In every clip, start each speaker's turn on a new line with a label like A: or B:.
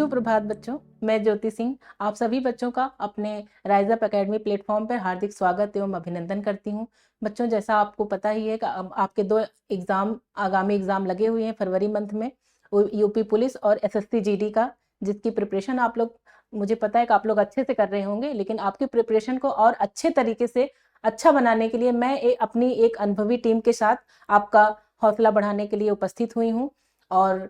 A: सुप्रभात बच्चों, मैं ज्योति सिंह आप सभी बच्चों का अपने राइज अप एकेडमी प्लेटफॉर्म पर हार्दिक स्वागत एवं अभिनंदन करती हूं। बच्चों, जैसा आपको पता ही है कि अब आपके दो आगामी एग्जाम लगे हुए हैं फरवरी मंथ में, यूपी पुलिस और एसएससी जीडी का, जिसकी प्रिपरेशन आप लोग, मुझे पता है कि आप लोग अच्छे से कर रहे होंगे। लेकिन आपकी प्रिपरेशन को और अच्छे तरीके से अच्छा बनाने के लिए मैं अपनी एक अनुभवी टीम के साथ आपका हौसला बढ़ाने के लिए उपस्थित हुई हूँ। और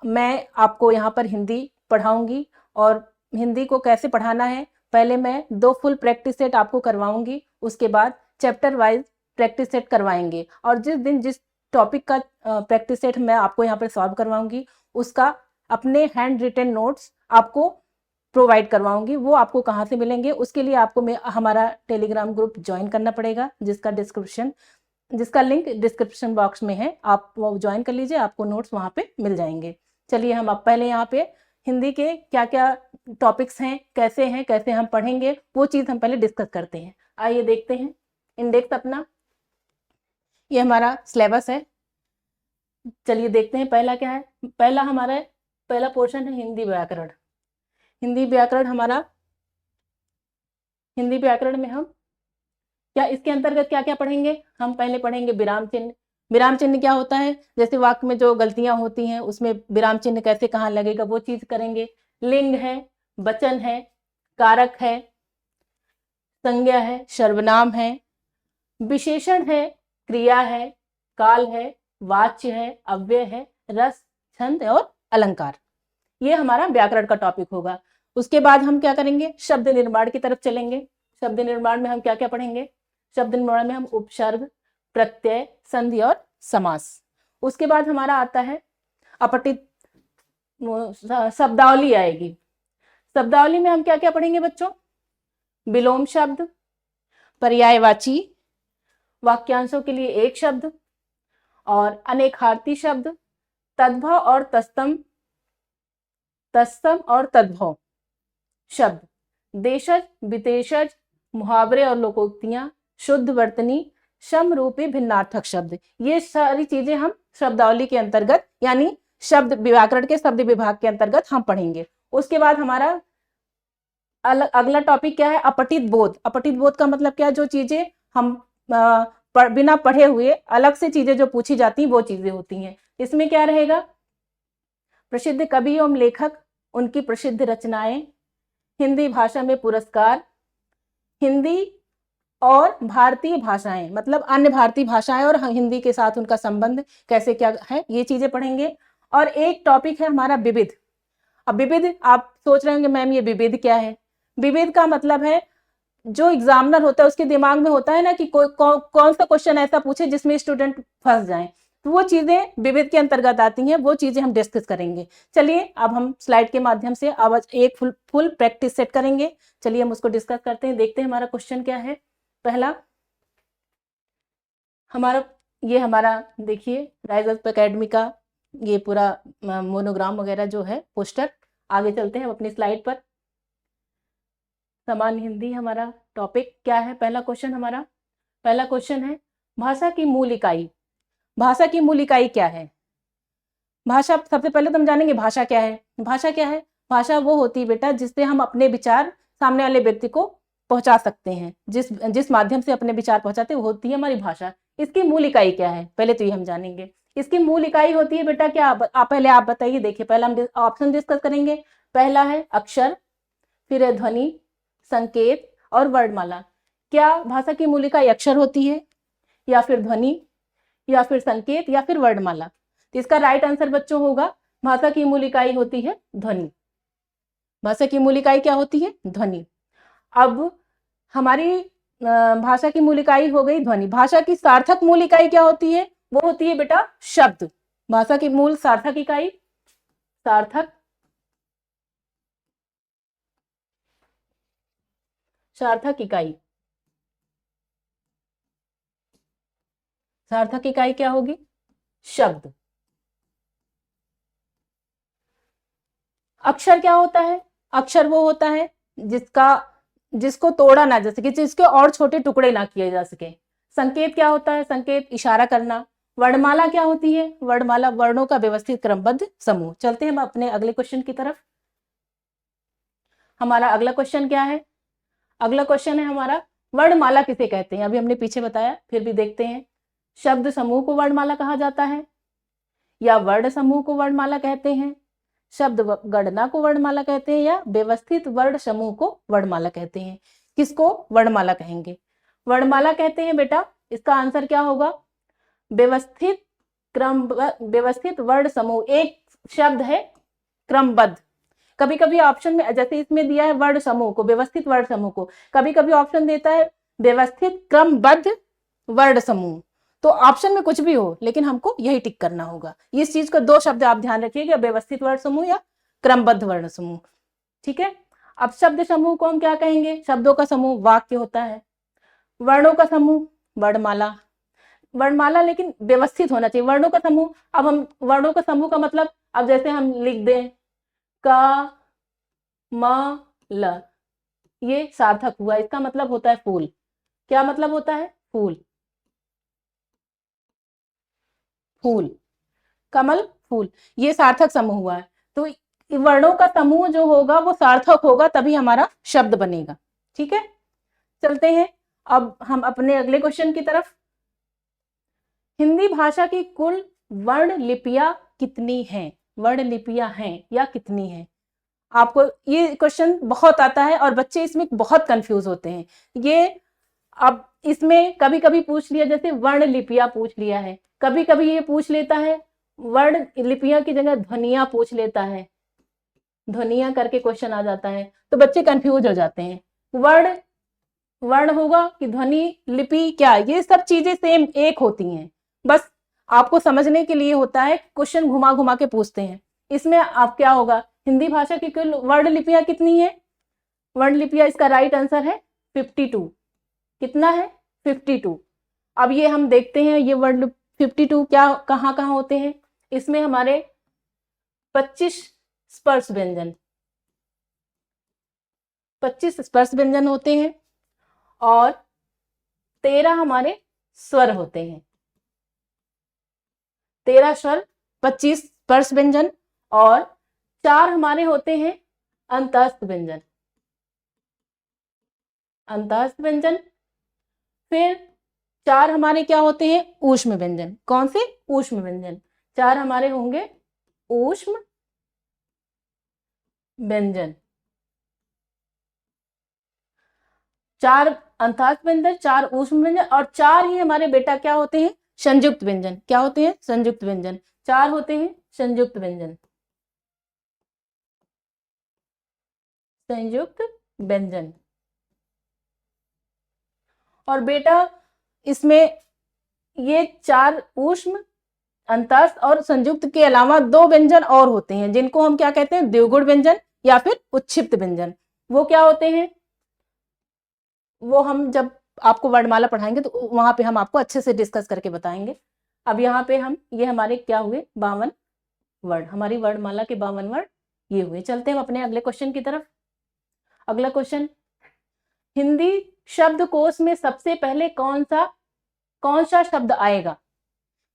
A: मैं आपको यहाँ पर हिंदी पढ़ाऊंगी। और हिंदी को कैसे पढ़ाना है, पहले मैं 2 फुल प्रैक्टिस सेट आपको करवाऊंगी, उसके बाद चैप्टर वाइज प्रैक्टिस सेट करवाएंगे। और जिस दिन जिस टॉपिक का प्रैक्टिस सेट मैं आपको यहाँ पर सॉल्व करवाऊंगी, उसका अपने हैंड रिटन नोट्स आपको प्रोवाइड करवाऊंगी। वो आपको कहाँ से मिलेंगे, उसके लिए आपको हमारा टेलीग्राम ग्रुप ज्वाइन करना पड़ेगा, जिसका लिंक डिस्क्रिप्शन बॉक्स में है। आप वो ज्वाइन कर लीजिए, आपको नोट्स वहाँ पे मिल जाएंगे। चलिए हम अब पहले यहाँ पे हिंदी के क्या क्या टॉपिक्स हैं, कैसे हम पढ़ेंगे, वो चीज़ हम पहले डिस्कस करते हैं। आइए देखते हैं इंडेक्स अपना, ये हमारा सिलेबस है। चलिए देखते हैं पहला क्या है। पहला पोर्शन है हिंदी व्याकरण। हिंदी व्याकरण में हम क्या, इसके अंतर्गत क्या क्या पढ़ेंगे, हम पहले पढ़ेंगे विराम चिन्ह। विराम चिन्ह क्या होता है, जैसे वाक्य में जो गलतियां होती हैं उसमें विराम चिन्ह कैसे कहाँ लगेगा, वो चीज करेंगे। लिंग है, वचन है, कारक है, संज्ञा है, सर्वनाम है, विशेषण है, क्रिया है, काल है, वाच्य है, अव्यय है, रस, छंद और अलंकार। ये हमारा व्याकरण का टॉपिक होगा। उसके बाद हम क्या करेंगे, शब्द निर्माण की तरफ चलेंगे। शब्द निर्माण में हम क्या क्या पढ़ेंगे, शब्द निर्माण में हम उपसर्ग, प्रत्यय, संधि और समास। उसके बाद हमारा आता है अपठित शब्दावली आएगी। शब्दावली में हम क्या क्या पढ़ेंगे बच्चों, विलोम शब्द, पर्यायवाची, वाक्यांशों के लिए एक शब्द और अनेकार्थी शब्द, तद्भव और तत्सम और तद्भव शब्द, देशज, विदेशज, मुहावरे और लोकोक्तियां, शुद्ध वर्तनी, समरूपी भिन्नार्थक शब्द। ये सारी चीजें हम शब्दावली के अंतर्गत, यानी शब्द व्याकरण के शब्द विभाग के अंतर्गत हम पढ़ेंगे। उसके बाद हमारा अगला टॉपिक क्या है, अपठित बोध। अपठित बोध का मतलब क्या है, जो चीजें हम बिना पढ़े हुए अलग से चीजें जो पूछी जाती हैं वो चीजें होती हैं। इसमें क्या रहेगा, प्रसिद्ध कवि एवं लेखक, उनकी प्रसिद्ध रचनाएं, हिंदी भाषा में पुरस्कार, हिंदी और भारतीय भाषाएं, मतलब अन्य भारतीय भाषाएं और हिंदी के साथ उनका संबंध कैसे क्या है, ये चीजें पढ़ेंगे। और एक टॉपिक है हमारा विविध। अब विविध, आप सोच रहे होंगे मैम ये विविध क्या है। विविध का मतलब है, जो एग्जामिनर होता है उसके दिमाग में होता है ना कि कौन सा क्वेश्चन ऐसा पूछे जिसमें स्टूडेंट फंस जाए, तो वो चीजें विविध के अंतर्गत आती हैं, वो चीजें हम डिस्कस करेंगे। चलिए अब हम स्लाइड के माध्यम से अब एक फुल प्रैक्टिस सेट करेंगे। चलिए हम उसको डिस्कस करते हैं, देखते हैं हमारा क्वेश्चन क्या है। पहला हमारा देखिए राइज अप एकेडमी का ये पूरा मोनोग्राम वगैरह जो है पोस्टर। आगे चलते हैं अपनी स्लाइड पर। सामान्य हिंदी हमारा टॉपिक क्या है, पहला क्वेश्चन है भाषा की मूल इकाई। भाषा की मूल इकाई क्या है, भाषा, सबसे पहले तो हम जानेंगे भाषा क्या है। भाषा वो होती है बेटा जिससे हम अपने विचार सामने वाले व्यक्ति को पहुंचा सकते हैं। जिस माध्यम से अपने विचार पहुंचाते हैं वो होती है हमारी भाषा। इसकी मूल इकाई क्या है, पहले तो ये हम जानेंगे। इसकी मूल इकाई होती है बेटा क्या, पहले आप बताइए। देखिए पहले हम ऑप्शन डिस्कस करेंगे। पहला है अक्षर, फिर है ध्वनि, संकेत और वर्णमाला। क्या भाषा की मूल इकाई अक्षर होती है, या फिर ध्वनि, या फिर संकेत, या फिर वर्णमाला? तो इसका राइट आंसर बच्चों होगा, भाषा की मूल इकाई होती है ध्वनि। भाषा की मूल इकाई क्या होती है, ध्वनि। अब हमारी भाषा की मूल इकाई हो गई ध्वनि। भाषा की सार्थक मूल इकाई क्या होती है, वो होती है बेटा शब्द। भाषा की मूल सार्थक इकाई, सार्थक इकाई क्या होगी, शब्द। अक्षर क्या होता है, अक्षर वो होता है जिसको तोड़ा ना जा सके, जिसके और छोटे टुकड़े ना किए जा सके। संकेत क्या होता है, संकेत इशारा करना। वर्णमाला क्या होती है, वर्णमाला वर्णों का व्यवस्थित क्रमबद्ध समूह। चलते हैं हम अपने अगले क्वेश्चन की तरफ। हमारा अगला क्वेश्चन क्या है? अगला क्वेश्चन है हमारा, वर्णमाला किसे कहते हैं? अभी हमने पीछे बताया, फिर भी देखते हैं। शब्द समूह को वर्णमाला कहा जाता है, या वर्ण समूह को वर्णमाला कहते हैं, शब्द गणना को वर्णमाला कहते हैं, या व्यवस्थित वर्ण समूह को वर्णमाला कहते हैं? किसको वर्णमाला कहेंगे? वर्णमाला कहते हैं बेटा, इसका आंसर क्या होगा? व्यवस्थित व्यवस्थित वर्ण समूह। एक शब्द है क्रमबद्ध। कभी कभी ऑप्शन में, जैसे इसमें दिया है वर्ण समूह को, व्यवस्थित वर्ण समूह को, कभी कभी ऑप्शन देता है व्यवस्थित क्रमबद्ध वर्ण समूह। तो ऑप्शन में कुछ भी हो, लेकिन हमको यही टिक करना होगा। इस चीज को दो शब्द आप ध्यान रखिएगा, व्यवस्थित वर्ण समूह या क्रमबद्ध वर्ण समूह। ठीक है। अब शब्द समूह को हम क्या कहेंगे? शब्दों का समूह वाक्य होता है। वर्णों का समूह वर्णमाला। वर्णमाला लेकिन व्यवस्थित होना चाहिए। वर्णों का समूह, अब हम वर्णों का समूह का मतलब, अब जैसे हम लिख दें का म ल, ये सार्थक हुआ, इसका मतलब होता है फूल। क्या मतलब होता है? फूल। फूल, कमल, फूल, ये सार्थक समूह हुआ है। तो वर्णों का समूह जो होगा वो सार्थक होगा, तभी हमारा शब्द बनेगा। ठीक है, चलते हैं अब हम अपने अगले क्वेश्चन की तरफ। हिंदी भाषा की कुल वर्ण लिपियां कितनी हैं? वर्ण लिपियां हैं या कितनी हैं? आपको ये क्वेश्चन बहुत आता है और बच्चे इसमें बहुत कंफ्यूज होते हैं। ये अब इसमें कभी कभी पूछ लिया, जैसे वर्ण लिपियां पूछ लिया है, कभी कभी ये पूछ लेता है वर्ण लिपियां की जगह ध्वनियां पूछ लेता है, ध्वनियां करके क्वेश्चन आ जाता है, तो बच्चे कंफ्यूज हो जाते हैं। वर्ण वर्ण होगा कि ध्वनि, लिपि, क्या ये सब चीजें सेम एक होती हैं, बस आपको समझने के लिए होता है, क्वेश्चन घुमा घुमा के पूछते हैं। इसमें आप क्या होगा, हिंदी भाषा की कुल वर्ण लिपियां कितनी है? वर्ण लिपियां, इसका राइट आंसर है 52। कितना है? 52। अब ये हम देखते हैं, ये वर्ण 52 क्या कहाँ कहाँ होते हैं? इसमें हमारे 25 स्पर्श व्यंजन, 25 स्पर्श व्यंजन होते हैं और 13 हमारे स्वर होते हैं। 13 स्वर, 25 स्पर्श व्यंजन और 4 हमारे होते हैं अंतःस्थ व्यंजन। अंतःस्थ व्यंजन, फिर 4 हमारे क्या होते हैं? ऊष्म व्यंजन। कौन से? ऊष्म व्यंजन। 4 हमारे होंगे ऊष्म व्यंजन। 4 अंतःस्थ व्यंजन, 4 ऊष्म व्यंजन और 4 ही हमारे बेटा क्या होते हैं? संयुक्त व्यंजन। क्या होते हैं? संयुक्त व्यंजन। 4 होते हैं संयुक्त व्यंजन। संयुक्त व्यंजन। और बेटा इसमें ये 4 ऊष्म, अंतःस्थ और संयुक्त के अलावा 2 व्यंजन और होते हैं, जिनको हम क्या कहते हैं? द्विगुण व्यंजन या फिर उच्छिप्त व्यंजन। वो क्या होते हैं? वो हम जब आपको वर्णमाला पढ़ाएंगे तो वहां पे हम आपको अच्छे से डिस्कस करके बताएंगे। अब यहाँ पे हम, ये हमारे क्या हुए? 52 वर्ण, हमारी वर्णमाला के 52 वर्ण ये हुए। चलते हैं अपने अगले क्वेश्चन की तरफ। अगला क्वेश्चन, हिंदी शब्दकोश में सबसे पहले कौन सा शब्द आएगा?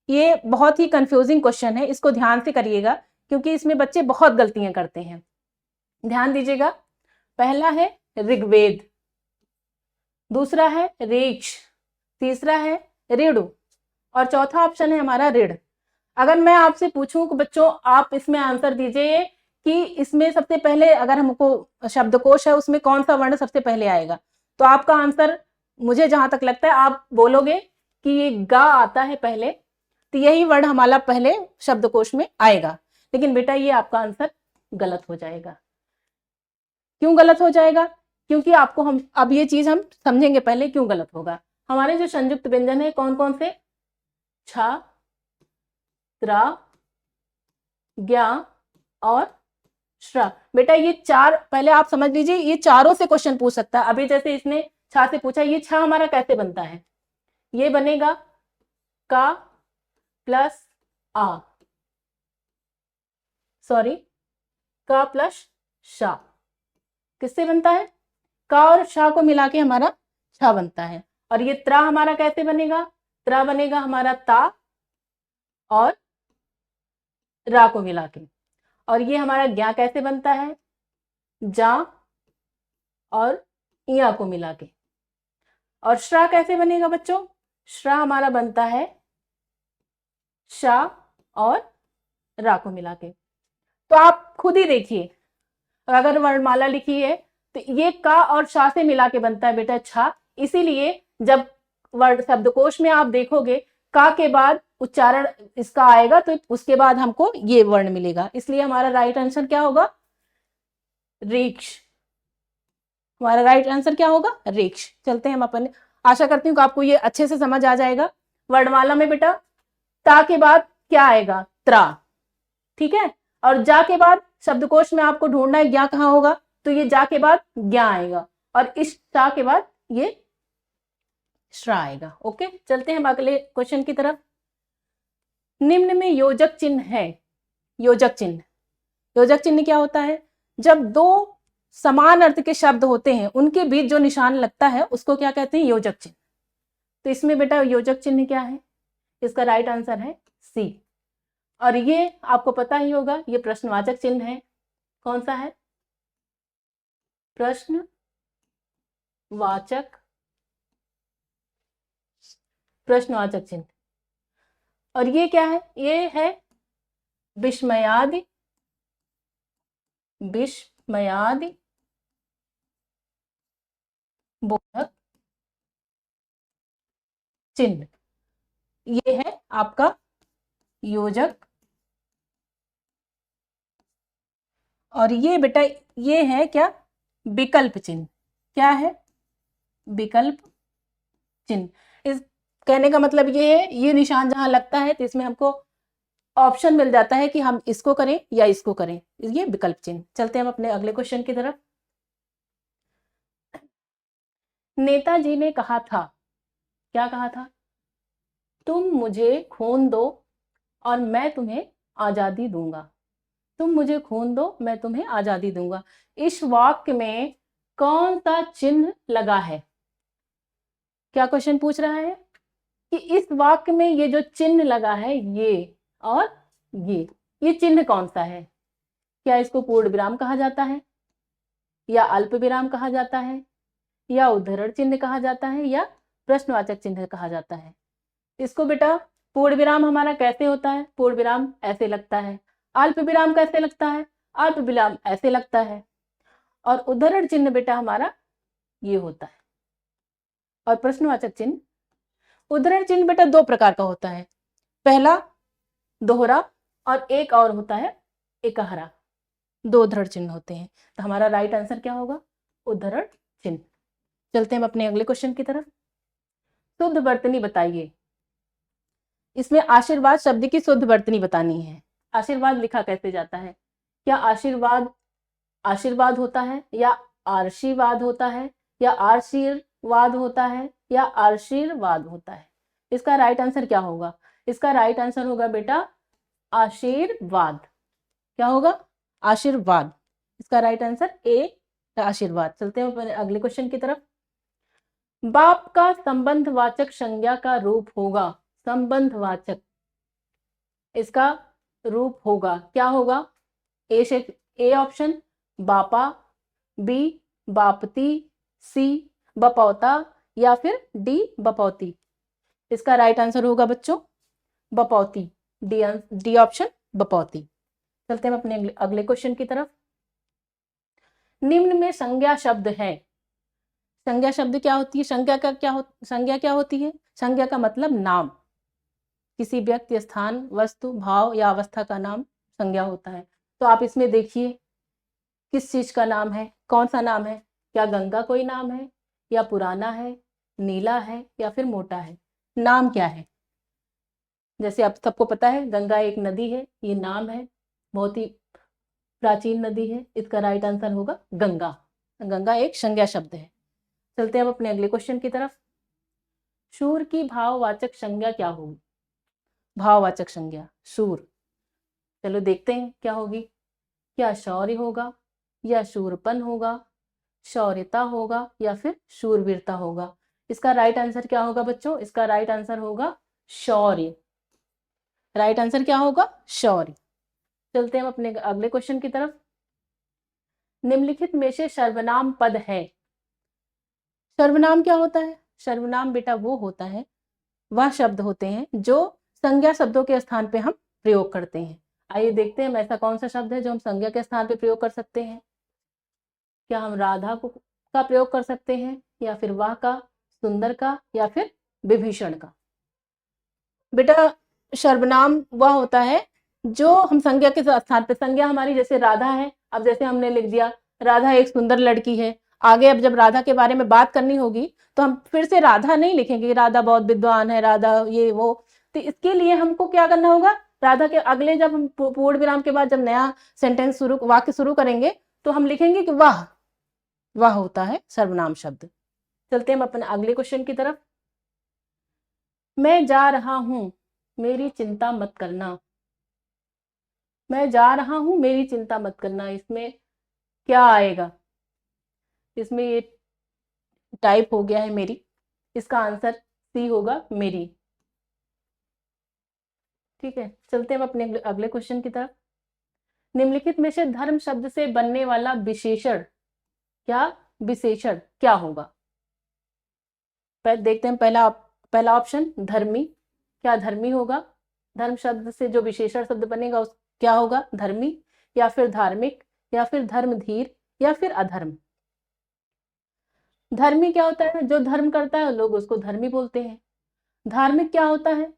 A: ये बहुत ही कंफ्यूजिंग क्वेश्चन है, इसको ध्यान से करिएगा क्योंकि इसमें बच्चे बहुत गलतियां करते हैं। ध्यान दीजिएगा। पहला है ऋग्वेद, दूसरा है ऋक्, तीसरा है ऋणु और चौथा ऑप्शन है हमारा ऋण। अगर मैं आपसे पूछूं कि बच्चों आप इसमें आंसर दीजिए कि इसमें सबसे पहले अगर हमको शब्दकोश है उसमें कौन सा वर्ण सबसे पहले आएगा, तो आपका आंसर, मुझे जहां तक लगता है आप बोलोगे कि ये गा आता है पहले, तो यही वर्ण हमारा पहले शब्दकोश में आएगा। लेकिन बेटा ये आपका आंसर गलत हो जाएगा। क्यों गलत हो जाएगा? क्योंकि आपको हम अब ये चीज हम समझेंगे पहले क्यों गलत होगा। हमारे जो संयुक्त व्यंजन है कौन कौन से? छ, त्रा, ज्ञा और श्रा। बेटा ये 4 पहले आप समझ लीजिए, ये चारों से क्वेश्चन पूछ सकता है। अभी जैसे इसने छा से पूछा, ये छा हमारा कैसे बनता है? ये बनेगा का प्लस आ, सॉरी का प्लस शा। किससे बनता है? का और शा को मिला के हमारा छा बनता है। और ये त्रा हमारा कैसे बनेगा? त्रा बनेगा हमारा ता और रा को मिला के। और ये हमारा ज्ञा कैसे बनता है? जा और इया को मिला के। और श्रा कैसे बनेगा बच्चों? श्रा हमारा बनता है शा और रा को मिला के। तो आप खुद ही देखिए, अगर वर्णमाला लिखी है तो ये का और शा से मिला के बनता है बेटा छा। इसीलिए जब वर्ण शब्दकोश में आप देखोगे का के बाद उच्चारण इसका आएगा तो उसके बाद हमको ये वर्ण मिलेगा, इसलिए हमारा राइट आंसर क्या होगा? रेक्ष। हमारा राइट आंसर क्या होगा? रेक्ष। चलते हैं हम अपन, आशा करती हूँ कि आपको ये अच्छे से समझ आ जाएगा। वर्णमाला में बेटा ता के बाद क्या आएगा? त्रा, ठीक है। और जा के बाद शब्दकोश में आपको ढूंढना है ज्ञा कहाँ होगा, तो ये जा के बाद ज्ञा आएगा और इस ता के बाद ये श्रा आएगा। ओके, चलते हैं हम अगले क्वेश्चन की तरफ। निम्न में योजक चिन्ह है। योजक चिन्ह, योजक चिन्ह क्या होता है? जब दो समान अर्थ के शब्द होते हैं उनके बीच जो निशान लगता है उसको क्या कहते हैं? योजक चिन्ह। तो इसमें बेटा योजक चिन्ह क्या है? इसका राइट आंसर है सी। और ये आपको पता ही होगा, ये प्रश्नवाचक चिन्ह है। कौन सा है? प्रश्नवाचक, प्रश्नवाचक चिन्ह। और ये क्या है? ये है विस्मयादि, विस्मयादि बोधक चिन्ह। ये है आपका योजक। और ये बेटा ये है क्या? विकल्प चिन्ह। क्या है? विकल्प चिन्ह। इस कहने का मतलब ये है, ये निशान जहां लगता है तो इसमें हमको ऑप्शन मिल जाता है कि हम इसको करें या इसको करें, ये विकल्प चिन्ह। चलते हैं हम अपने अगले क्वेश्चन की तरफ। नेताजी ने कहा था, क्या कहा था? तुम मुझे खून दो और मैं तुम्हें आजादी दूंगा। तुम मुझे खून दो, मैं तुम्हें आजादी दूंगा। इस वाक्य में कौन सा चिन्ह लगा है? क्या क्वेश्चन पूछ रहा है कि इस वाक्य में ये जो चिन्ह लगा है ये और ये चिन्ह कौन सा है? क्या इसको पूर्ण विराम कहा जाता है, या अल्प विराम कहा जाता है, या उद्धरण चिन्ह कहा जाता है, या प्रश्नवाचक चिन्ह कहा जाता है? इसको बेटा पूर्ण विराम हमारा कैसे होता है? पूर्ण विराम ऐसे लगता है। अल्प विराम कैसे लगता है? अल्प विराम ऐसे लगता है। और उद्धरण चिन्ह बेटा हमारा ये होता है। और प्रश्नवाचक चिन्ह, उद्धरण चिन्ह बेटा दो प्रकार का होता है। पहला दोहरा और एक और होता है एकहरा। दो उद्धरण चिन्ह होते हैं। तो हमारा राइट आंसर क्या होगा? उद्धरण चिन्ह। चलते हैं अपने अगले क्वेश्चन की तरफ। शुद्ध वर्तनी बताइए। इसमें आशीर्वाद शब्द की शुद्ध वर्तनी बतानी है। आशीर्वाद लिखा कैसे जाता है? क्या आशीर्वाद आशीर्वाद होता है, या आशीर्वाद होता है, या आशीर्वाद होता है, या आशीर्वाद होता है? इसका राइट आंसर क्या होगा? इसका राइट आंसर होगा बेटा आशीर्वाद। क्या होगा? आशीर्वाद। इसका राइट आंसर ए, आशीर्वाद। चलते हैं अगले क्वेश्चन की तरफ। बाप का संबंधवाचक संज्ञा का रूप होगा। संबंधवाचक, इसका रूप होगा, क्या होगा? ए ऑप्शन बापा, बी बापती, सी बपौता, या फिर डी बपौती। इसका राइट आंसर होगा बच्चों बपौती। D option बपौती। चलते हैं अपने अगले क्वेश्चन की तरफ। निम्न में संज्ञा शब्द है। संज्ञा शब्द क्या होती है? संज्ञा क्या होती है? संज्ञा का मतलब नाम। किसी व्यक्ति, स्थान, वस्तु, भाव या अवस्था का नाम संज्ञा होता है। तो आप इसमें देखिए किस चीज का नाम है, कौन सा नाम है? क्या गंगा कोई नाम है, या पुराना है, नीला है, या फिर मोटा है? नाम क्या है? जैसे आप सबको पता है गंगा एक नदी है, ये नाम है, बहुत ही प्राचीन नदी है। इसका राइट आंसर होगा गंगा। गंगा एक संज्ञा शब्द है। चलते हैं अब अपने अगले क्वेश्चन की तरफ। शूर की भाववाचक संज्ञा क्या होगी? भाववाचक संज्ञा शूर, चलो देखते हैं क्या होगी। क्या शौर्य होगा, या शूरपन होगा, शौर्यता होगा, या फिर शूरवीरता होगा? इसका राइट आंसर क्या होगा बच्चों? इसका राइट आंसर होगा शौर्य। राइट आंसर क्या होगा? शौर्य। चलते हैं अपने अगले क्वेश्चन की तरफ। निम्नलिखित में से सर्वनाम पद है। सर्वनाम क्या होता है? सर्वनाम बेटा वो होता है, वह शब्द होते हैं जो संज्ञा शब्दों के स्थान पे हम प्रयोग करते हैं। आइए देखते हैं ऐसा कौन सा शब्द है जो हम संज्ञा के स्थान पे प्रयोग कर सकते हैं। क्या हम राधा को का प्रयोग कर सकते हैं, या फिर वह का, सुंदर का, या फिर विभीषण का? बेटा सर्वनाम वह होता है जो हम संज्ञा के स्थान पे, संज्ञा हमारी जैसे राधा है, अब जैसे हमने लिख दिया राधा एक सुंदर लड़की है, आगे अब जब राधा के बारे में बात करनी होगी तो हम फिर से राधा नहीं लिखेंगे, राधा बहुत विद्वान है, राधा ये वो। तो इसके लिए हमको क्या करना होगा, राधा के अगले जब हम पूर्ण विराम के बाद जब नया सेंटेंस शुरू, वाक्य शुरू करेंगे तो हम लिखेंगे कि वह होता है सर्वनाम शब्द। चलते हैं हम अपने अगले क्वेश्चन की तरफ। मैं जा रहा हूं मेरी चिंता मत करना। मैं जा रहा हूं मेरी चिंता मत करना, इसमें क्या आएगा? इसमें ये टाइप हो गया है मेरी, इसका आंसर सी होगा, मेरी। ठीक है, चलते हैं अपने अगले क्वेश्चन की तरफ। निम्नलिखित में से धर्म शब्द से बनने वाला विशेषण क्या होगा? देखते हैं पहला ऑप्शन धर्मी। क्या धर्मी होगा? धर्म शब्द से जो विशेषण शब्द बनेगा उस क्या होगा? धर्मी, या फिर धार्मिक, या फिर धर्मधीर, या फिर अधर्म। धर्मी क्या होता है? जो धर्म करता है लोग उसको धर्मी बोलते हैं। धार्मिक क्या होता है?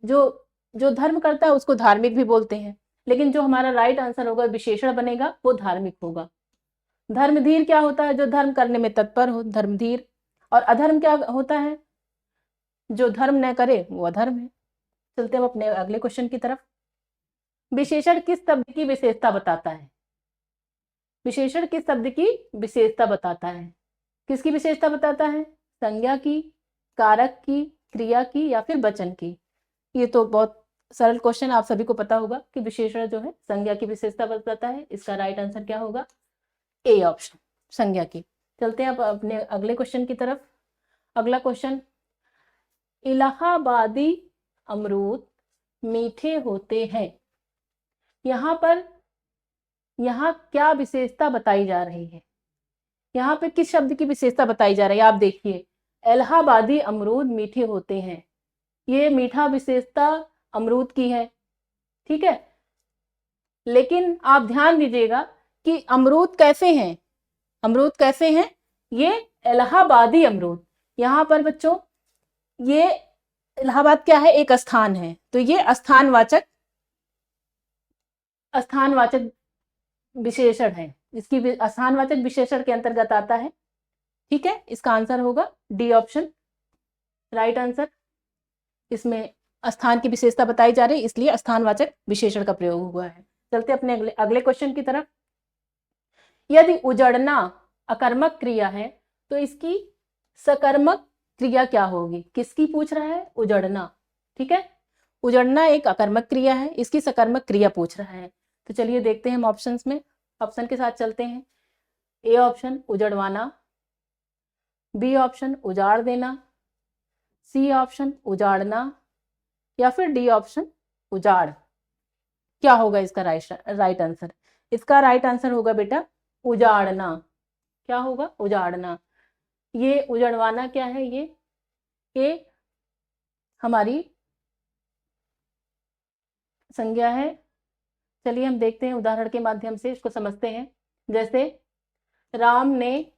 A: जो धर्म करता है उसको धार्मिक भी बोलते हैं, लेकिन जो हमारा राइट आंसर होगा, विशेषण बनेगा, वो धार्मिक होगा। धर्मधीर क्या होता है? जो धर्म करने में तत्पर हो, धर्मधीर। और अधर्म क्या होता है? जो धर्म न करे वो अधर्म है। चलते हैं अपने अगले क्वेश्चन की तरफ। विशेषण किस शब्द की विशेषता बताता है? विशेषण किस शब्द की विशेषता बताता है? किसकी विशेषता बताता है? संज्ञा की, कारक की, क्रिया की, या फिर वचन की? ये तो बहुत सरल क्वेश्चन, आप सभी को पता होगा कि विशेषण जो है संज्ञा की विशेषता बताता है। इसका राइट आंसर क्या होगा? ए ऑप्शन, संज्ञा की। चलते हैं अब अपने अगले क्वेश्चन की तरफ। अगला क्वेश्चन, इलाहाबादी अमरूद मीठे होते हैं। यहाँ क्या विशेषता बताई जा रही है? यहाँ पे किस शब्द की विशेषता बताई जा रही है? आप देखिए, इलाहाबादी अमरूद मीठे होते हैं, ये मीठा विशेषता अमरूद की है, ठीक है। लेकिन आप ध्यान दीजिएगा कि अमरूद कैसे हैं? अमरूद कैसे हैं? ये इलाहाबादी अमरूद। यहाँ पर बच्चों ये इलाहाबाद क्या है? एक स्थान है, तो ये स्थानवाचक विशेषण है, इसकी स्थानवाचक विशेषण के अंतर्गत आता है, ठीक है। इसका आंसर होगा डी ऑप्शन, राइट आंसर। इसमें स्थान की विशेषता बताई जा रही है, इसलिए स्थानवाचक विशेषण का प्रयोग हुआ है। चलते अपने अगले क्वेश्चन की तरफ। यदि उजड़ना अकर्मक क्रिया है तो इसकी सकर्मक क्रिया क्या होगी? किसकी पूछ रहा है? उजड़ना, ठीक है। उजड़ना एक अकर्मक क्रिया है, इसकी सकर्मक क्रिया पूछ रहा है। तो चलिए देखते हैं हम ऑप्शंस में, ऑप्शन के साथ चलते हैं। ए ऑप्शन उजड़वाना, बी ऑप्शन उजाड़ देना, सी ऑप्शन उजाड़ना, या फिर डी ऑप्शन उजाड़। क्या होगा इसका राइट आंसर? इसका राइट आंसर होगा बेटा उजाड़ना। क्या होगा? उजाड़ना। ये उजड़वाना क्या है? ये हमारी संज्ञा है। चलिए हम देखते हैं उदाहरण के माध्यम से इसको समझते हैं। जैसे राम ने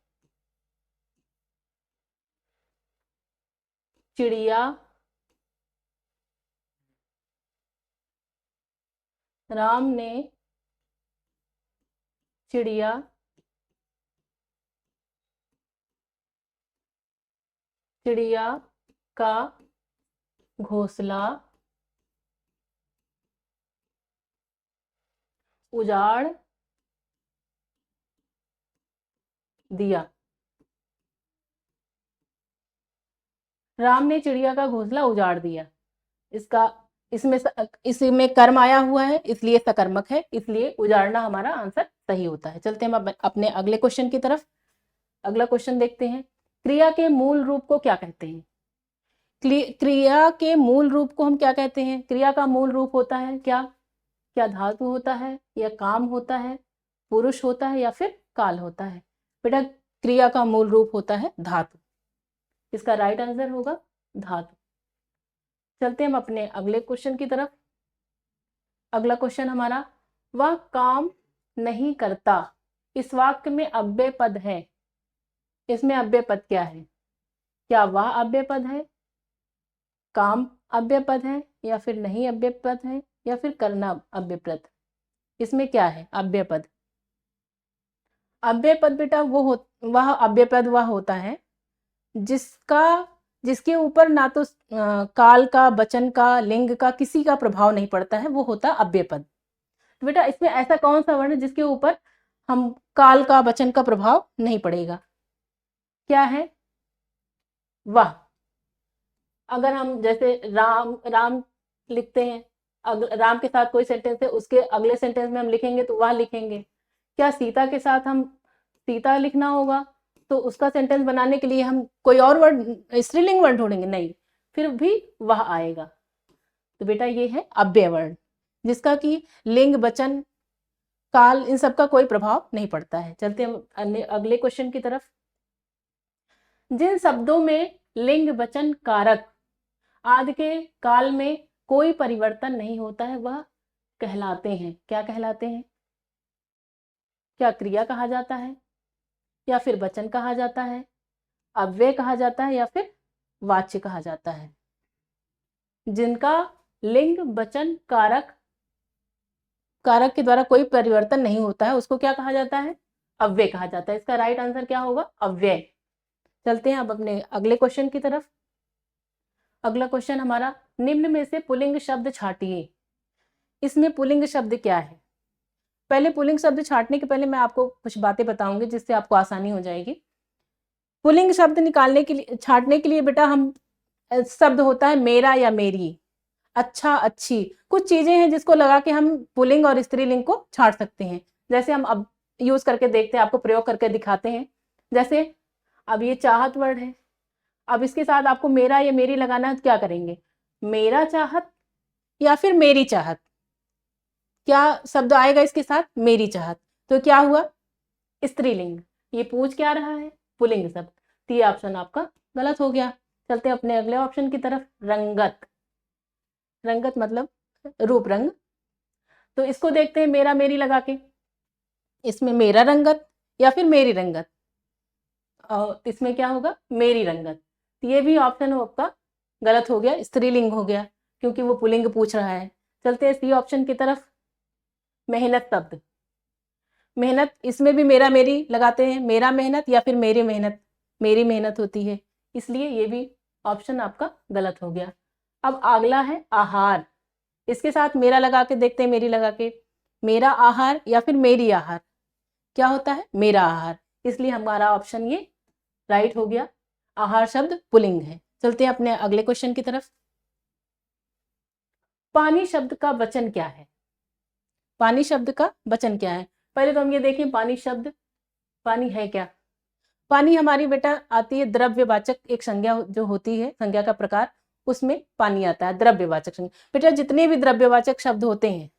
A: चिड़िया का घोंसला उजाड़ दिया। राम ने चिड़िया का घोंसला उजाड़ दिया, इसमें कर्म आया हुआ है, इसलिए सकर्मक है, इसलिए उजाड़ना हमारा आंसर सही होता है। चलते हैं अपने अगले क्वेश्चन की तरफ। अगला क्वेश्चन देखते हैं, क्रिया के मूल रूप को क्या कहते हैं? क्रिया के मूल रूप को हम क्या कहते हैं? क्रिया का मूल रूप होता है क्या धातु होता है, या काम होता है, पुरुष होता है, या फिर काल होता है? बेटा क्रिया का मूल रूप होता है धातु। इसका राइट आंसर होगा धातु। चलते हम अपने अगले क्वेश्चन की तरफ। अगला क्वेश्चन हमारा, वह काम नहीं करता, इस वाक्य में अव्यय पद है। इसमें अव्यय पद क्या है? क्या वह अव्यय पद है, काम अव्यय पद है, या फिर नहीं अव्यय पद है, या फिर करना अव्यय पद? इसमें क्या है अव्यय पद? अव्यय पद बेटा वह अव्यय पद वह होता है जिसके ऊपर ना तो काल का, वचन का, लिंग का, किसी का प्रभाव नहीं पड़ता है, वो होता अव्यय पद। तो बेटा इसमें ऐसा कौन सा वर्ण है जिसके ऊपर हम काल का, वचन का प्रभाव नहीं पड़ेगा? क्या है? वाह। अगर हम जैसे राम राम लिखते हैं, राम के साथ कोई सेंटेंस है, उसके अगले सेंटेंस में हम लिखेंगे तो वह लिखेंगे। क्या सीता के साथ हम सीता लिखना होगा तो उसका सेंटेंस बनाने के लिए हम कोई और वर्ड, स्त्रीलिंग वर्ड ढूंढेंगे? नहीं, फिर भी वह आएगा। तो बेटा ये है अव्यय वर्ण, जिसका कि लिंग, वचन, काल, इन सब का कोई प्रभाव नहीं पड़ता है। चलते हम अगले क्वेश्चन की तरफ। जिन शब्दों में लिंग, वचन, कारक आदि के काल में कोई परिवर्तन नहीं होता है, वह कहलाते हैं, क्या कहलाते हैं? क्या क्रिया कहा जाता है, या फिर वचन कहा जाता है, अव्यय कहा जाता है, या फिर वाच्य कहा जाता है? जिनका लिंग, वचन, कारक के द्वारा कोई परिवर्तन नहीं होता है, उसको क्या कहा जाता है? अव्यय कहा जाता है। इसका राइट आंसर क्या होगा? अव्यय। चलते हैं अब अपने अगले क्वेश्चन की तरफ। अगला क्वेश्चन हमारा, निम्न में से पुल्लिंग शब्द छांटिए। इसमें पुल्लिंग शब्द क्या है? पहले पुल्लिंग शब्द छांटने के पहले मैं आपको कुछ बातें बताऊंगी जिससे आपको आसानी हो जाएगी। पुल्लिंग शब्द निकालने के लिए, छांटने के लिए बेटा हम शब्द होता है मेरा या मेरी, अच्छा, अच्छी, कुछ चीजें हैं जिसको लगा के हम पुल्लिंग और स्त्रीलिंग को छांट सकते हैं। जैसे हम अब यूज करके देखते हैं, आपको प्रयोग करके दिखाते हैं। जैसे अब ये चाहत वर्ड है, अब इसके साथ आपको मेरा या मेरी लगाना है, तो क्या करेंगे? मेरा चाहत या फिर मेरी चाहत? क्या शब्द आएगा इसके साथ? मेरी चाहत। तो क्या हुआ? स्त्रीलिंग। ये पूछ क्या रहा है? पुल्लिंग शब्द। तो ये ऑप्शन आपका गलत हो गया। चलते हैं अपने अगले ऑप्शन की तरफ, रंगत। रंगत मतलब रूप, रंग। तो इसको देखते हैं मेरा मेरी लगा के, इसमें मेरा रंगत या फिर मेरी रंगत, और इसमें क्या होगा? मेरी रंगत। तो ये भी ऑप्शन आपका गलत हो गया, स्त्रीलिंग हो गया, क्योंकि वो पुल्लिंग पूछ रहा है। चलते हैं सी ऑप्शन की तरफ, मेहनत शब्द। मेहनत, इसमें भी मेरा मेरी लगाते हैं, मेरा मेहनत या फिर मेरी मेहनत, मेरी मेहनत होती है, इसलिए ये भी ऑप्शन आपका गलत हो गया। अब अगला है आहार। इसके साथ मेरा लगा के देखते हैं, मेरी लगा के, मेरा आहार या फिर मेरी आहार? क्या होता है? मेरा आहार, इसलिए हमारा ऑप्शन ये राइट हो गया। आहार शब्द पुल्लिंग है। चलते हैं अपने अगले क्वेश्चन की तरफ। पानी शब्द का वचन क्या है? पानी शब्द का वचन क्या है? पहले तो हम ये देखें, पानी शब्द, पानी है क्या? पानी हमारी बेटा आती है द्रव्यवाचक, एक संज्ञा जो होती है, संज्ञा का प्रकार, उसमें पानी आता है, द्रव्यवाचक संज्ञा। बेटा जितने भी द्रव्यवाचक शब्द होते हैं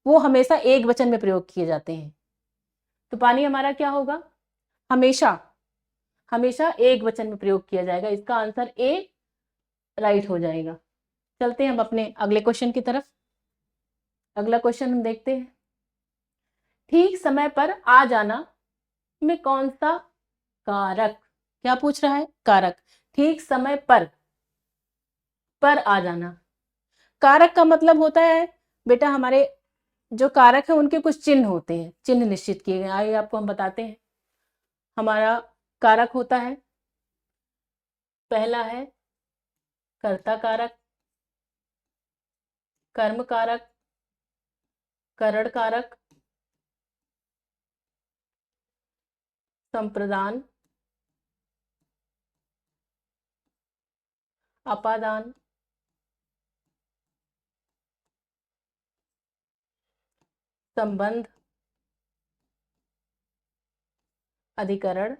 A: वो हमेशा एक वचन में प्रयोग किए जाते हैं। तो पानी हमारा क्या होगा? हमेशा हमेशा एक वचन में प्रयोग किया जाएगा। इसका आंसर ए राइट हो जाएगा। चलते हैं हम अपने अगले क्वेश्चन की तरफ। अगला क्वेश्चन हम देखते हैं, ठीक समय पर आ जाना में कौन सा कारक? क्या पूछ रहा है? कारक। ठीक समय पर आ जाना। कारक का मतलब होता है बेटा, हमारे जो कारक है उनके कुछ चिन्ह होते हैं, चिन्ह निश्चित किए गए। आइए आपको हम बताते हैं। हमारा कारक होता है, पहला है कर्ता कारक, कर्म कारक, करण कारक, संप्रदान, अपादान, संबंध, अधिकरण,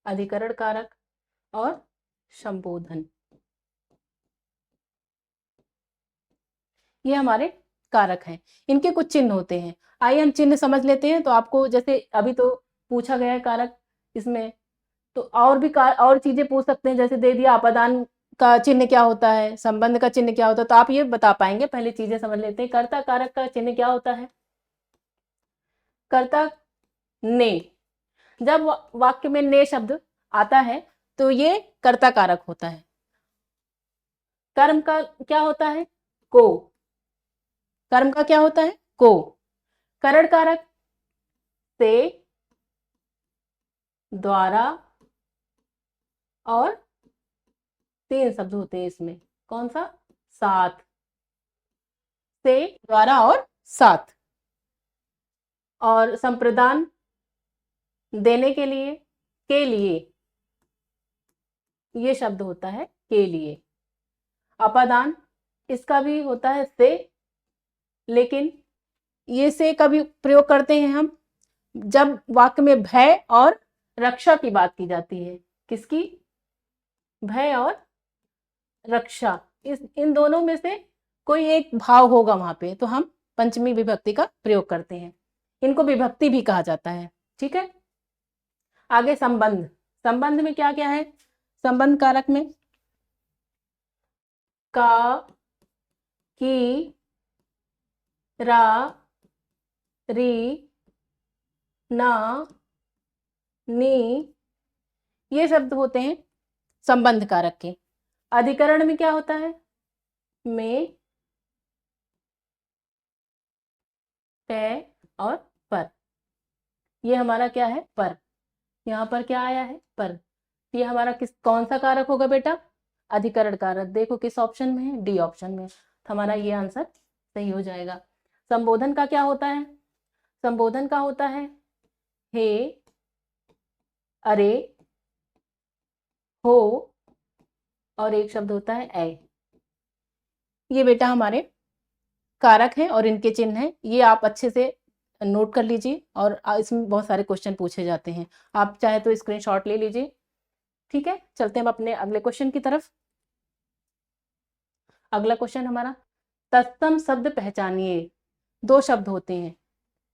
A: अधिकरण कारक और संबोधन। ये हमारे कारक हैं, इनके कुछ चिन्ह होते हैं। आइए हम चिन्ह समझ लेते हैं। तो आपको जैसे अभी तो पूछा गया है कारक इसमें, तो और भी और चीजें पूछ सकते हैं, जैसे दे दिया अपादान का चिन्ह क्या होता है, संबंध का चिन्ह क्या होता है, तो आप ये बता पाएंगे। पहले चीजें समझ लेते हैं। कर्ता कारक का चिन्ह क्या होता है? कर्ता ने, जब वाक्य में ने शब्द आता है तो ये कर्ता कारक होता है। कर्म का क्या होता है? को। कर्म का क्या होता है? को। करण कारक से, द्वारा और 3 शब्द होते हैं इसमें। कौन सा? साथ। से, द्वारा और साथ। और संप्रदान देने के लिए ये शब्द होता है के लिए। अपादान इसका भी होता है से, लेकिन ये से कभी प्रयोग करते हैं हम जब वाक्य में भय और रक्षा की बात की जाती है। किसकी? भय और रक्षा। इन दोनों में से कोई एक भाव होगा वहां पे, तो हम पंचमी विभक्ति का प्रयोग करते हैं। इनको विभक्ति भी कहा जाता है। ठीक है, आगे संबंध। संबंध में क्या क्या है? संबंध कारक में का, की, रा, री, ना, नी, ये शब्द होते हैं संबंध कारक के। अधिकरण में क्या होता है? में, पे और पर। ये हमारा क्या है? पर। यहाँ पर क्या आया है? पर। ये हमारा कौन सा कारक होगा बेटा? अधिकरण कारक। देखो किस ऑप्शन में है? डी ऑप्शन में। तो हमारा ये आंसर सही हो जाएगा। संबोधन का क्या होता है? संबोधन का होता है हे, अरे, हो और एक शब्द होता है ऐ। ये बेटा हमारे कारक हैं और इनके चिन्ह हैं। ये आप अच्छे से नोट कर लीजिए और इसमें बहुत सारे क्वेश्चन पूछे जाते हैं। आप चाहे तो स्क्रीनशॉट ले लीजिए। ठीक है, चलते हैं अपने अगले क्वेश्चन की तरफ। अगला क्वेश्चन हमारा, तत्सम शब्द पहचानिए। 2 शब्द होते हैं,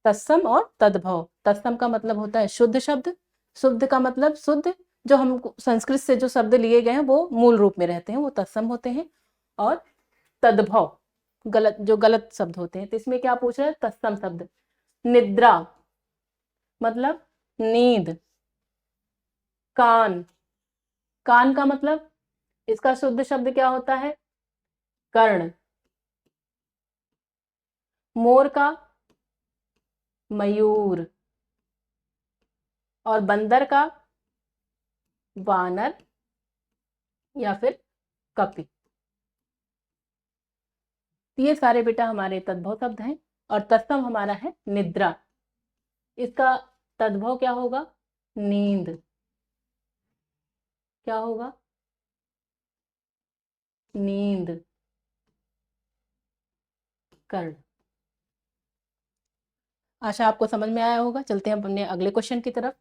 A: तत्सम और तद्भव। तत्सम का मतलब होता है शुद्ध शब्द। शुद्ध का मतलब शुद्ध, जो हम संस्कृत से जो शब्द लिए गए हैं वो मूल रूप में रहते हैं, वो तत्सम होते हैं। और तद्भव गलत, जो गलत शब्द होते हैं। तो इसमें क्या पूछ रहा है? तत्सम शब्द। निद्रा मतलब नींद। कान, कान का मतलब इसका शुद्ध शब्द क्या होता है? कर्ण। मोर का मयूर। और बंदर का वानर या फिर कपि। ये सारे बेटा हमारे तद्भव शब्द हैं। और तत्सम हमारा है निद्रा। इसका तद्भव क्या होगा? नींद। क्या होगा? नींद। कर्ण। आशा आपको समझ में आया होगा। चलते हैं अपने अगले क्वेश्चन की तरफ।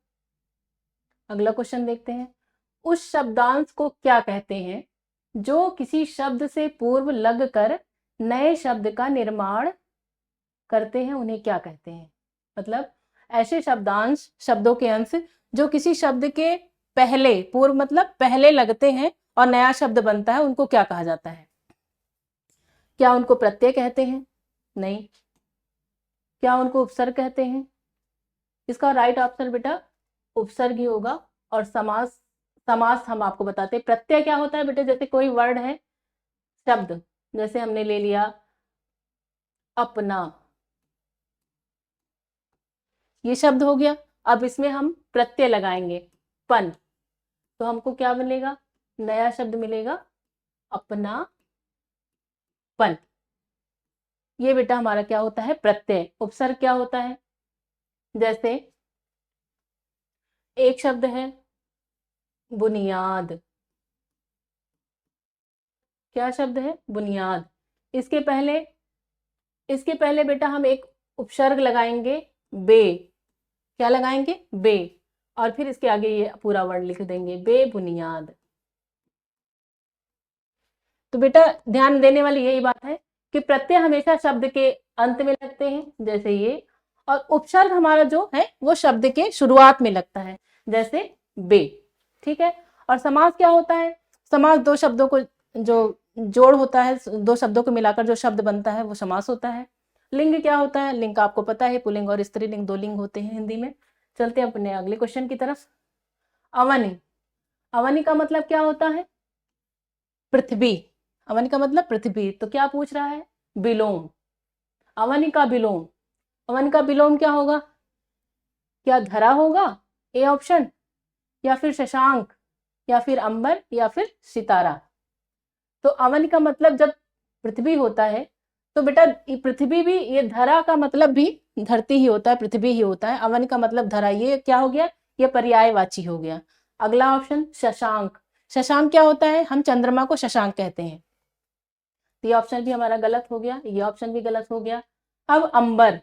A: अगला क्वेश्चन देखते हैं। उस शब्दांश को क्या कहते हैं जो किसी शब्द से पूर्व लग कर नए शब्द का निर्माण करते हैं, उन्हें क्या कहते हैं? मतलब ऐसे शब्दांश, शब्दों के अंश जो किसी शब्द के पहले, पूर्व मतलब पहले लगते हैं और नया शब्द बनता है, उनको क्या कहा जाता है? क्या उनको प्रत्यय कहते हैं? नहीं। क्या उनको उपसर्ग कहते हैं? इसका राइट ऑप्शन बेटा उपसर्ग ही होगा। और समास, समास हम आपको बताते हैं। प्रत्यय क्या होता है बेटे? जैसे कोई वर्ड है, शब्द, जैसे हमने ले लिया अपना, ये शब्द हो गया। अब इसमें हम प्रत्यय लगाएंगे पन, तो हमको क्या मिलेगा? नया शब्द मिलेगा अपना पन। ये बेटा हमारा क्या होता है? प्रत्यय। उपसर्ग क्या होता है? जैसे एक शब्द है बुनियाद। क्या शब्द है? बुनियाद। इसके पहले बेटा हम एक उपसर्ग लगाएंगे बे। क्या लगाएंगे? बे। और फिर इसके आगे ये पूरा वर्ड लिख देंगे बेबुनियाद। तो बेटा ध्यान देने वाली यही बात है कि प्रत्यय हमेशा शब्द के अंत में लगते हैं, जैसे ये, और उपसर्ग हमारा जो है वो शब्द के शुरुआत में लगता है, जैसे बे। ठीक है। और समास क्या होता है? समास दो शब्दों को जो जोड़ होता है, दो शब्दों को मिलाकर जो शब्द बनता है वो समास होता है। लिंग क्या होता है? लिंग आपको पता है, पुल्लिंग और स्त्रीलिंग दो लिंग होते हैं हिंदी में। चलते हैं अपने अगले क्वेश्चन की तरफ। अवनी, अवनी का मतलब क्या होता है? पृथ्वी। अवनी का मतलब पृथ्वी। तो क्या पूछ रहा है? विलोम। अवनी का विलोम, अवनी का विलोम क्या होगा? क्या धरा होगा? ए ऑप्शन, या फिर शशांक, या फिर अंबर, या फिर सितारा। तो अवन का मतलब जब पृथ्वी होता है तो बेटा पृथ्वी भी, ये धरा का मतलब भी धरती ही होता है, पृथ्वी ही होता है। अवन का मतलब धरा, ये क्या हो गया? ये पर्यायवाची हो गया। अगला ऑप्शन शशांक, शशांक क्या होता है? हम चंद्रमा को शशांक कहते हैं। ये ऑप्शन भी हमारा गलत हो गया, ये ऑप्शन भी गलत हो गया। अब अंबर,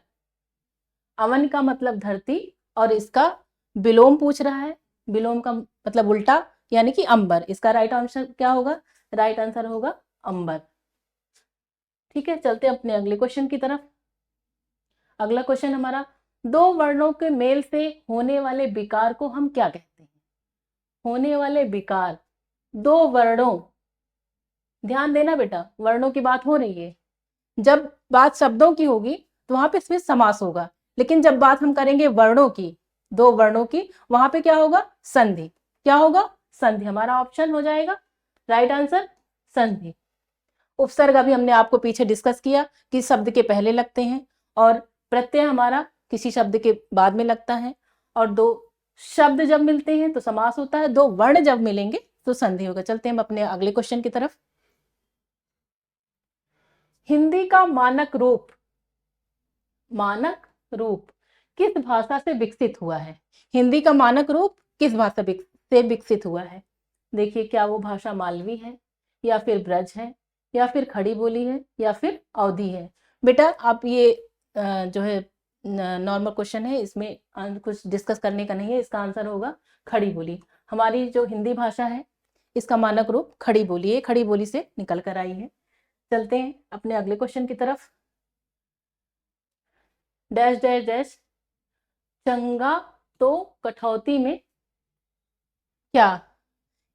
A: अवन का मतलब धरती और इसका विलोम पूछ रहा है, विलोम का मतलब उल्टा, यानी कि अंबर। इसका राइट आंसर क्या होगा? राइट आंसर होगा अंबर। ठीक है, चलते हैं अपने अगले क्वेश्चन की तरफ। अगला क्वेश्चन हमारा, दो वर्णों के मेल से होने वाले विकार को हम क्या कहते हैं? होने वाले विकार, दो वर्णों, ध्यान देना बेटा, वर्णों की बात हो रही है। जब बात शब्दों की होगी तो वहां पे सिर्फ समास होगा, लेकिन जब बात हम करेंगे वर्णों की, दो वर्णों की, वहां पे क्या होगा? संधि। क्या होगा? संधि। हमारा ऑप्शन हो जाएगा राइट आंसर, संधि। उपसर्ग अभी हमने आपको पीछे डिस्कस किया कि शब्द के पहले लगते हैं, और प्रत्यय हमारा किसी शब्द के बाद में लगता है, और दो शब्द जब मिलते हैं तो समास होता है, दो वर्ण जब मिलेंगे तो संधि होगा। चलते हैं हम अपने अगले क्वेश्चन की तरफ। हिंदी का मानक रूप, मानक रूप किस भाषा से विकसित हुआ है? हिंदी का मानक रूप किस भाषा से विकसित हुआ है? देखिए, क्या वो भाषा मालवी है, या फिर ब्रज है, या फिर खड़ी बोली है, या फिर अवधी है? बेटा आप ये जो है नॉर्मल क्वेश्चन है, इसमें कुछ डिस्कस करने का नहीं है। इसका आंसर होगा खड़ी बोली। हमारी जो हिंदी भाषा है इसका मानक रूप खड़ी बोली है, खड़ी बोली से निकल कर आई है। चलते हैं अपने अगले क्वेश्चन की तरफ। डैश डैश डैश चंगा तो कठौती में क्या?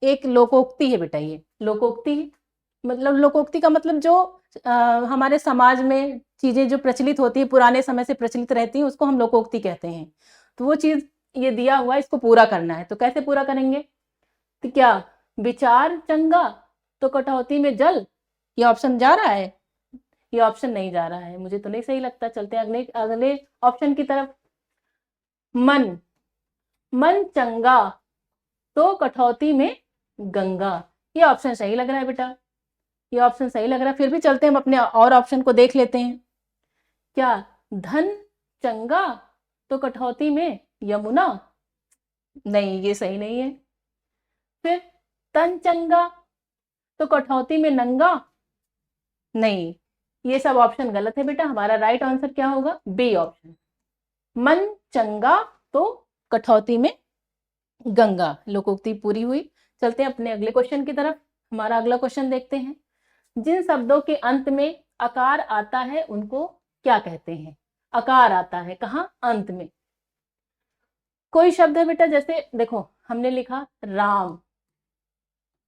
A: एक लोकोक्ति है बेटा, ये लोकोक्ति है। मतलब लोकोक्ति का मतलब जो हमारे समाज में चीजें जो प्रचलित होती है, पुराने समय से प्रचलित रहती हैं, उसको हम लोकोक्ति कहते हैं। तो वो चीज ये दिया हुआ है, इसको पूरा करना है, तो कैसे पूरा करेंगे? तो क्या विचार चंगा तो कटौती में जल, ये ऑप्शन जा रहा है? ये ऑप्शन नहीं जा रहा है, मुझे तो नहीं सही लगता। चलते हैं अगले अगले ऑप्शन की तरफ। मन, मन चंगा तो कठौती में गंगा, ये ऑप्शन सही लग रहा है बेटा, ये ऑप्शन सही लग रहा है। फिर भी चलते हैं हम अपने और ऑप्शन को देख लेते हैं। क्या धन चंगा तो कठौती में यमुना? नहीं, ये सही नहीं है। फिर तन चंगा तो कठौती में नंगा? नहीं, ये सब ऑप्शन गलत है बेटा। हमारा राइट आंसर क्या होगा? बी ऑप्शन, मन चंगा तो कठौती में गंगा। लोकोक्ति पूरी हुई। चलते हैं अपने अगले क्वेश्चन की तरफ। हमारा अगला क्वेश्चन देखते हैं। जिन शब्दों के अंत में आकार आता है उनको क्या कहते हैं? आकार आता है कहाँ? अंत में। कोई शब्द है बेटा, जैसे देखो हमने लिखा राम,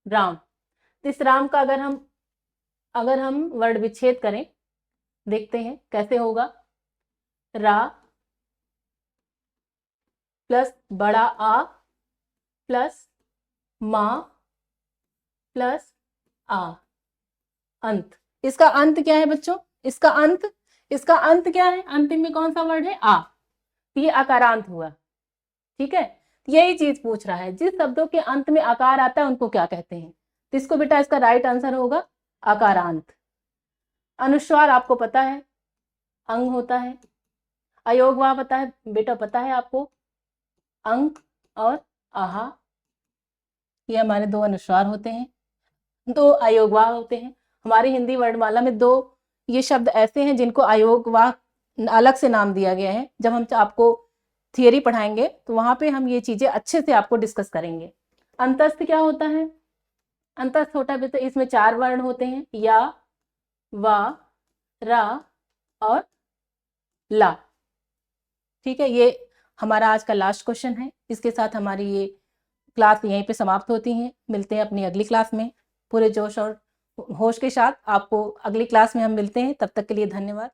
A: राम। इस राम का अगर हम वर्ड विच्छेद करें, देखते हैं कैसे होगा। रा प्लस बड़ा आ प्लस मां प्लस आ, अंत। इसका अंत क्या है बच्चों? इसका अंत क्या है? अंतिम में कौन सा वर्ड है? आ। ये आकारांत हुआ। ठीक है, यही चीज पूछ रहा है, जिस शब्दों के अंत में आकार आता है उनको क्या कहते हैं? तो इसको बेटा इसका राइट आंसर होगा आकारांत। अनुस्वार आपको पता है अंग होता है, अयोगवा पता है बेटा, पता है आपको, अंक और आहा, ये हमारे दो अनुस्वार होते हैं, दो अयोगवाह होते हैं। हमारी हिंदी वर्णमाला में दो ये शब्द ऐसे हैं जिनको अयोगवाह अलग से नाम दिया गया है। जब हम आपको थियरी पढ़ाएंगे तो वहां पे हम ये चीजें अच्छे से आपको डिस्कस करेंगे। अंतस्थ क्या होता है? अंतस्थ होता है बेटा, इसमें चार वर्ण होते हैं, या, वा, रा और ला। ठीक है, ये हमारा आज का लास्ट क्वेश्चन है। इसके साथ हमारी ये क्लास यहीं पे समाप्त होती है। मिलते हैं अपनी अगली क्लास में पूरे जोश और होश के साथ। आपको अगली क्लास में हम मिलते हैं, तब तक के लिए धन्यवाद।